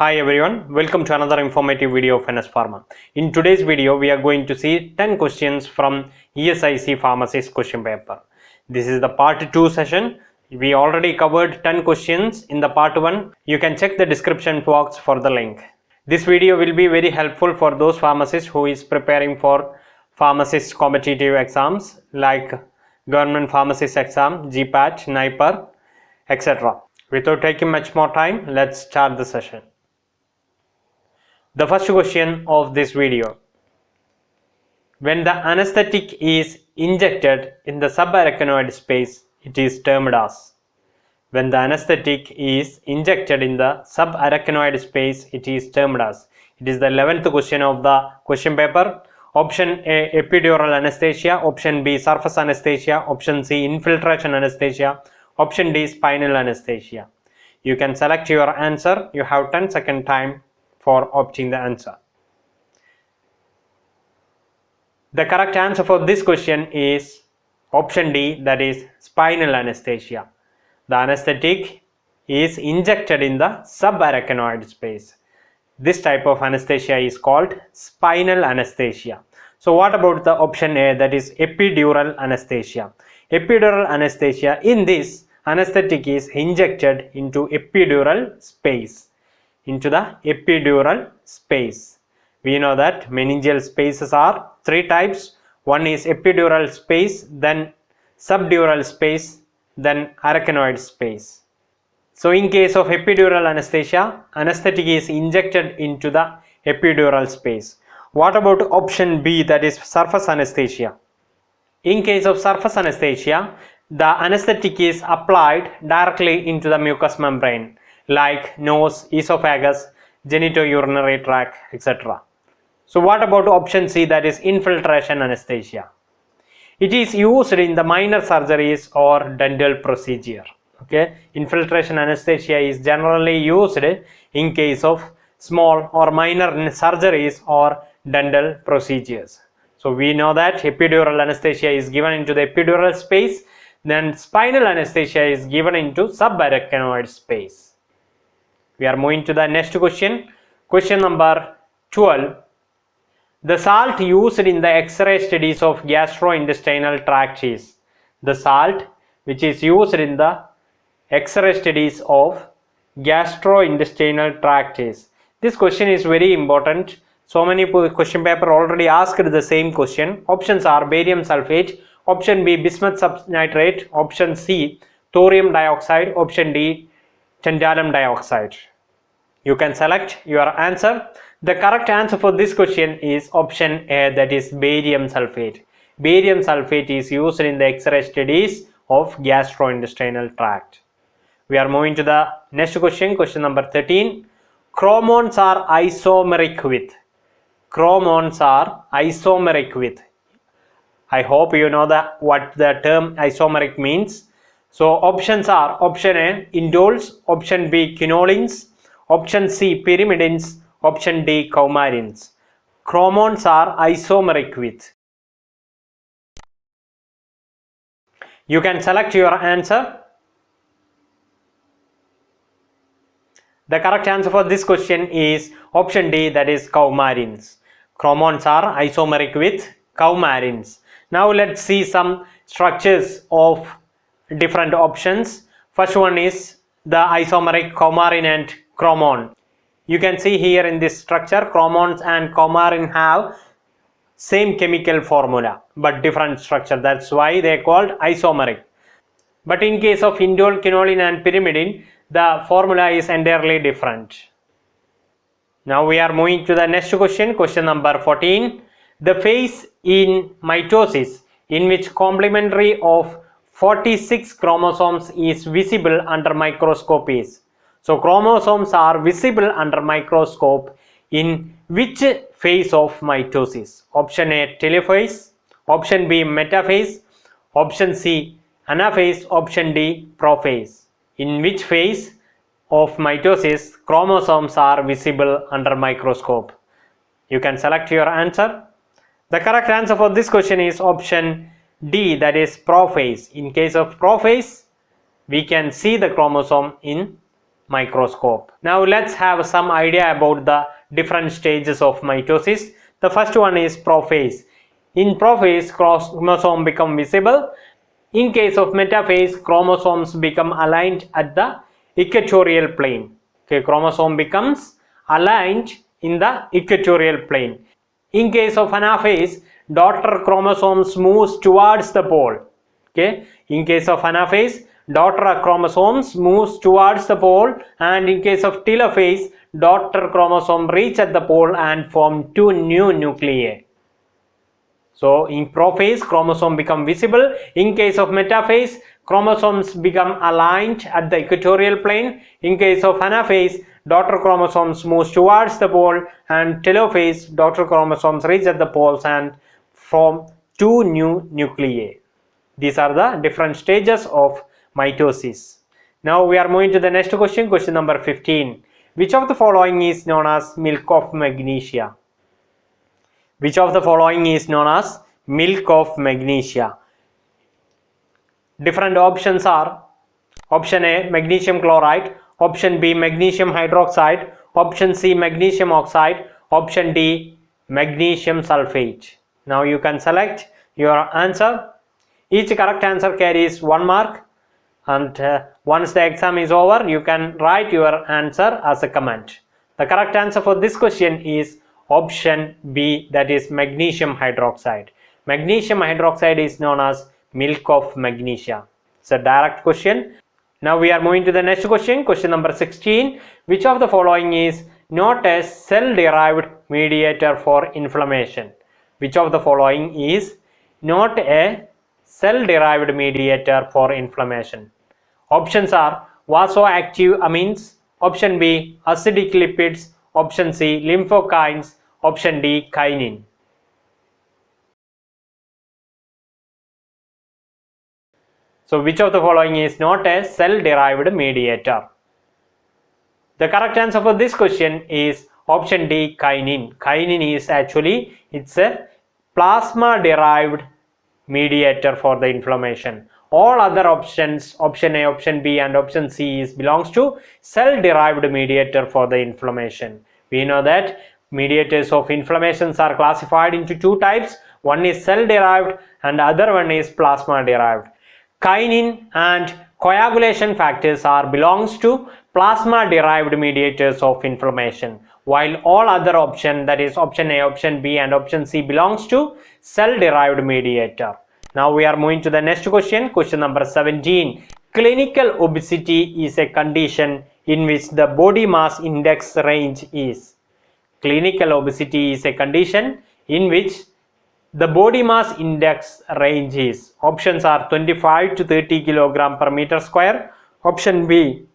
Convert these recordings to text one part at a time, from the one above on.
Hi everyone, welcome to another informative video of NS Pharma. In today's video, we are going to see 10 questions from ESIC Pharmacist question paper. This is the part 2 session. We already covered 10 questions in the part 1. You can check the description box for the link. This video will be very helpful for those pharmacists who is preparing for pharmacist competitive exams like government pharmacist exam, gpat, NIPER, etc. Without taking much more time, let's start the session. The first question of this video: when the anesthetic is injected in the subarachnoid space, it is termed as. When the anesthetic is injected in the subarachnoid space, it is termed as. It is the 11th question of the question paper. Option A, epidural anesthesia. Option B, surface anesthesia. Option C, infiltration anesthesia. Option D, spinal anesthesia. You can select your answer. You have 10-second time for opting the answer. The correct answer for this question is option D, that is spinal anesthesia. The anesthetic is injected in the subarachnoid space. This type of anesthesia is called spinal anesthesia. So what about the option A, that is epidural anesthesia? Epidural anesthesia, in this anesthetic is injected into epidural space. Into the epidural space. We know that meningeal spaces are 3 types. One is epidural space, then subdural space, then arachnoid space. So in case of epidural anesthesia, anesthetic is injected into the epidural space. What about option B, that is surface anesthesia? In case of surface anesthesia, the anesthetic is applied directly into the mucous membrane, like nose, esophagus, genitourinary tract, etc. So what about option C, that is infiltration anesthesia? It is used in the minor surgeries or dental procedure. Okay, infiltration anesthesia is generally used in case of small or minor surgeries or dental procedures. So we know that epidural anesthesia is given into the epidural space, then spinal anesthesia is given into subarachnoid space. We are moving to the next question. Question number 12. The salt used in the X-ray studies of gastrointestinal tract is. The salt which is used in the X-ray studies of gastrointestinal tract is. This question is very important. So many question paper already asked the same question. Options are barium sulfate, option B bismuth subnitrate, option C thorium dioxide, option D tantalum dioxide. You can select your answer. The correct answer for this question is option A, that is barium sulfate. Barium sulfate is used in the X-ray studies of gastrointestinal tract. We are moving to the next question, question number 13. Chromosomes are isomeric with. Chromosomes are isomeric with. I hope you know what the term isomeric means. So options are option A, indoles, option B, quinolines, option C, pyrimidines, option D, coumarins. Chromosomes are isomeric with. You can select your answer. The correct answer for this question is option D, that is coumarins. Chromosomes are isomeric with coumarins. Now let's see some structures of different options. First one is the isomeric coumarin and chromon. You can see here in this structure, chromons and coumarin have same chemical formula but different structure. That's why they are called isomeric. But in case of indole, quinoline and pyrimidine, the formula is entirely different. Now we are moving to the next question, question number 14. The phase in mitosis in which complementary of 46 chromosomes is visible under microscope is. So chromosomes are visible under microscope in which phase of mitosis? Option A, telophase, option B, metaphase, option C, anaphase, option D, prophase. In which phase of mitosis chromosomes are visible under microscope? You can select your answer. The correct answer for this question is option D, that is prophase. In case of prophase, we can see the chromosome in microscope. Now let's have some idea about the different stages of mitosis. The first one is prophase. In prophase, chromosome become visible. In case of metaphase, chromosomes become aligned at the equatorial plane. Okay, chromosome becomes aligned in the equatorial plane. In case of anaphase, daughter chromosomes moves towards the pole. Okay, in case of anaphase, daughter chromosomes moves towards the pole, and in case of telophase, daughter chromosome reach at the pole and form two new nuclei. So in prophase, chromosome become visible. In case of metaphase, chromosomes become aligned at the equatorial plane. In case of anaphase, daughter chromosomes moves towards the pole, and telophase, daughter chromosomes reach at the poles and form two new nuclei. These are the different stages of mitosis. Now we are moving to the next question, question number 15. Which of the following is known as milk of magnesia? Which of the following is known as milk of magnesia? Different options are: option A, magnesium chloride; option B, magnesium hydroxide; option C, magnesium oxide; option D, magnesium sulfate. Now you can select your answer. Each correct answer carries 1 mark, and once the exam is over, you can write your answer as a comment. The correct answer for this question is option B, that is magnesium hydroxide. Magnesium hydroxide is known as milk of magnesia. It's a direct question. Now we are moving to the next question, question number 16. Which of the following is not a cell-derived mediator for inflammation? Which of the following is not a cell-derived mediator for inflammation? Options are vasoactive amines, option B, acidic lipids, option C, lymphokines, option D, kinin. So which of the following is not a cell-derived mediator? The correct answer for this question is option D, kinin. Kinin is actually, it's a plasma-derived mediator for the inflammation. All other options, option A, option B and option C, belongs to cell-derived mediator for the inflammation. We know that mediators of inflammations are classified into two types. One is cell-derived and other one is plasma-derived. Kinin and coagulation factors belongs to plasma-derived mediators of inflammation, while all other options, that is option A, option B and option C, belongs to cell-derived mediator. Now we are moving to the next question, question number 17. Clinical obesity is a condition in which the body mass index range is. Clinical obesity is a condition in which the body mass index range is. Options are 25 to 30 kg per meter square. Option B,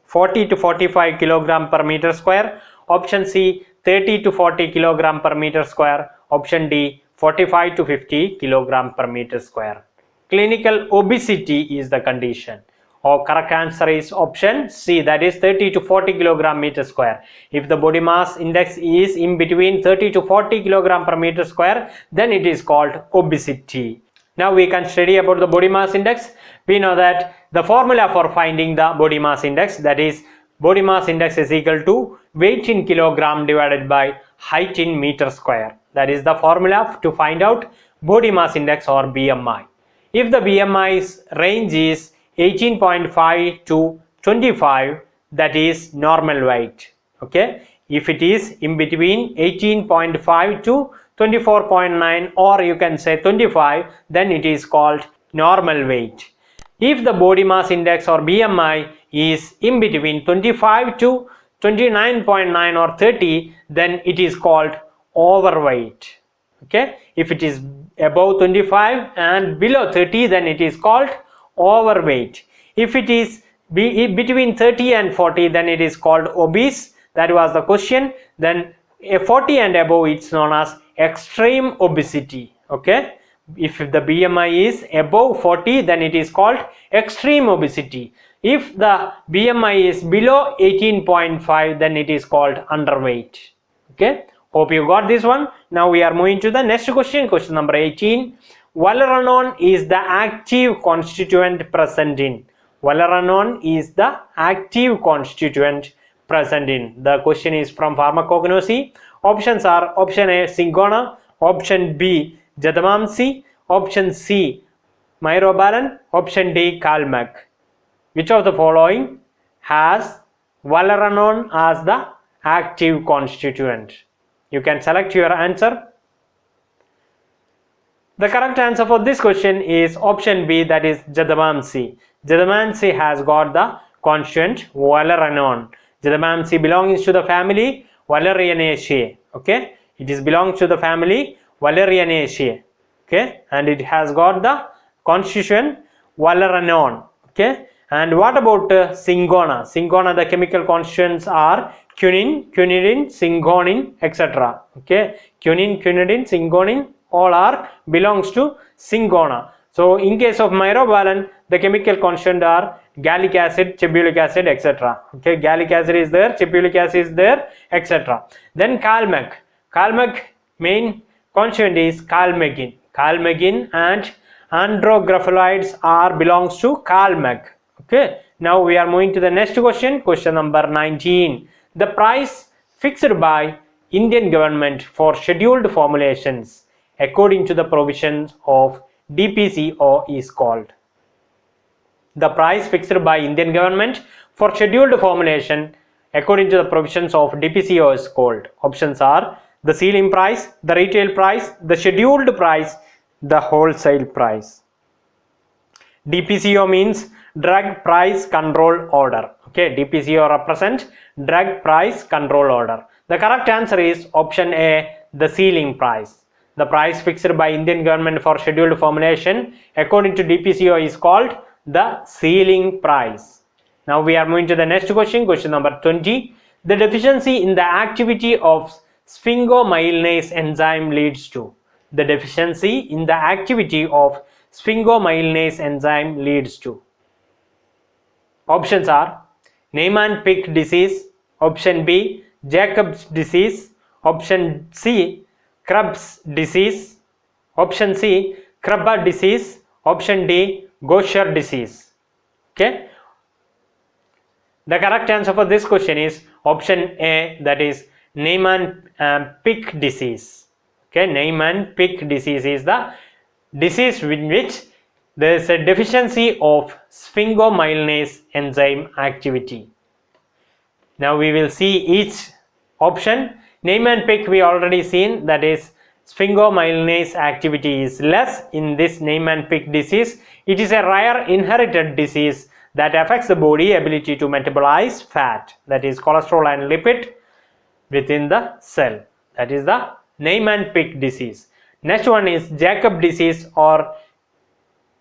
40 to 45 kg per meter square. Option C, 30 to 40 kg per meter square. Option D, 45 to 50 kg per meter square. Clinical obesity is the condition. Our correct answer is option C, that is 30 to 40 kg meter square. If the body mass index is in between 30 to 40 kg per meter square, then it is called obesity. Now we can study about the body mass index. We know that the formula for finding the body mass index, that is body mass index is equal to weight in kilogram divided by height in meter square. That is the formula to find out body mass index or BMI. If the BMI's range is 18.5 to 25, that is normal weight. Okay, if it is in between 18.5 to 24.9, or you can say 25, then it is called normal weight. If the body mass index or BMI is in between 25 to 29.9 or 30, then it is called overweight. Okay, if it is above 25 and below 30, then it is called overweight. If it is between 30 and 40, then it is called obese. That was the question. Then 40 and above, it's known as extreme obesity. Okay, if the BMI is above 40, then it is called extreme obesity. If the BMI is below 18.5, then it is called underweight. Okay, hope you got this one. Now we are moving to the next question, question number 18. Valeranone is the active constituent present in. Valeranone is the active constituent present in. The question is from pharmacognosy. Options are option A Syngona, option B Jadamamsi, option C Myrobalan, option D Calmec. Which of the following has valeranone as the active constituent? You can select your answer. The correct answer for this question is option B, that is Jadamamsi. Jadamamsi has got the constituent valeranone. Jadamamsi belongs to the family Valerianaceae. Okay, it is belongs to the family Valerianaceae. Okay, and it has got the constituent valeranone. Okay, and what about Syngona? Syngona, the chemical constituents are quinine, quinidine, syngonin, etc. Okay, quinine, quinidine, syngonin, all are belongs to Syngona. So in case of myrobalan, the chemical constituent are gallic acid, chebulic acid, etc. Okay, gallic acid is there, chebulic acid is there, etc. Then Calmec. Calmec main constituent is calmecin. Calmecin and andrographolides are belongs to Calmec. Okay, now we are moving to the next question, question number 19. The price fixed by Indian government for scheduled formulations according to the provisions of DPCO is called. The price fixed by Indian government for scheduled formulation according to the provisions of DPCO is called. Options are the ceiling price, the retail price, the scheduled price, the wholesale price. DPCO means drug price control order. Okay, DPCO represents drug price control order. The correct answer is option A, the ceiling price. The price fixed by Indian government for scheduled formulation according to DPCO is called the ceiling price. Now we are moving to the next question, question number 20. The deficiency in the activity of sphingomyelinase enzyme leads to. The deficiency in the activity of sphingomyelinase enzyme leads to. Options are Niemann-Pick disease, option B Jacob's disease, option C Krebs disease, option C Krabbe disease, option D Gaucher disease. Okay, the correct answer for this question is option A, that is Niemann-Pick disease. Okay, Niemann-Pick disease is the disease in which there is a deficiency of sphingomyelinase enzyme activity. Now we will see each option. Niemann-Pick we already seen, that is sphingomyelinase activity is less in this Niemann-Pick disease. It is a rare inherited disease that affects the body ability to metabolize fat, that is cholesterol and lipid within the cell. That is the Niemann-Pick disease. Next one is Jacob disease or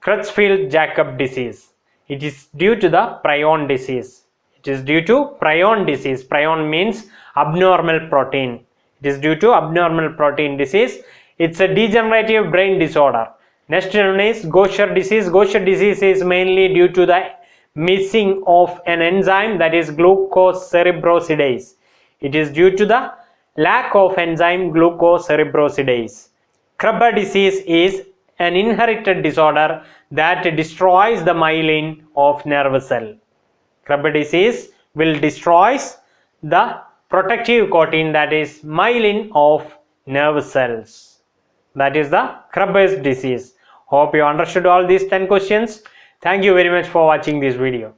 Creutzfeldt-Jakob disease. It is due to the prion disease. It is due to prion disease. Prion means abnormal protein. It is due to abnormal protein disease. It's a degenerative brain disorder. Next one is Gaucher disease. Gaucher disease is mainly due to the missing of an enzyme, that is glucocerebrosidase. It is due to the lack of enzyme glucocerebrosidase. Krabbe disease is an inherited disorder that destroys the myelin of nerve cell. Krabbe disease will destroy the protective coating, that is myelin of nerve cells. That is the Krabbe's disease. Hope you understood all these 10 questions. Thank you very much for watching this video.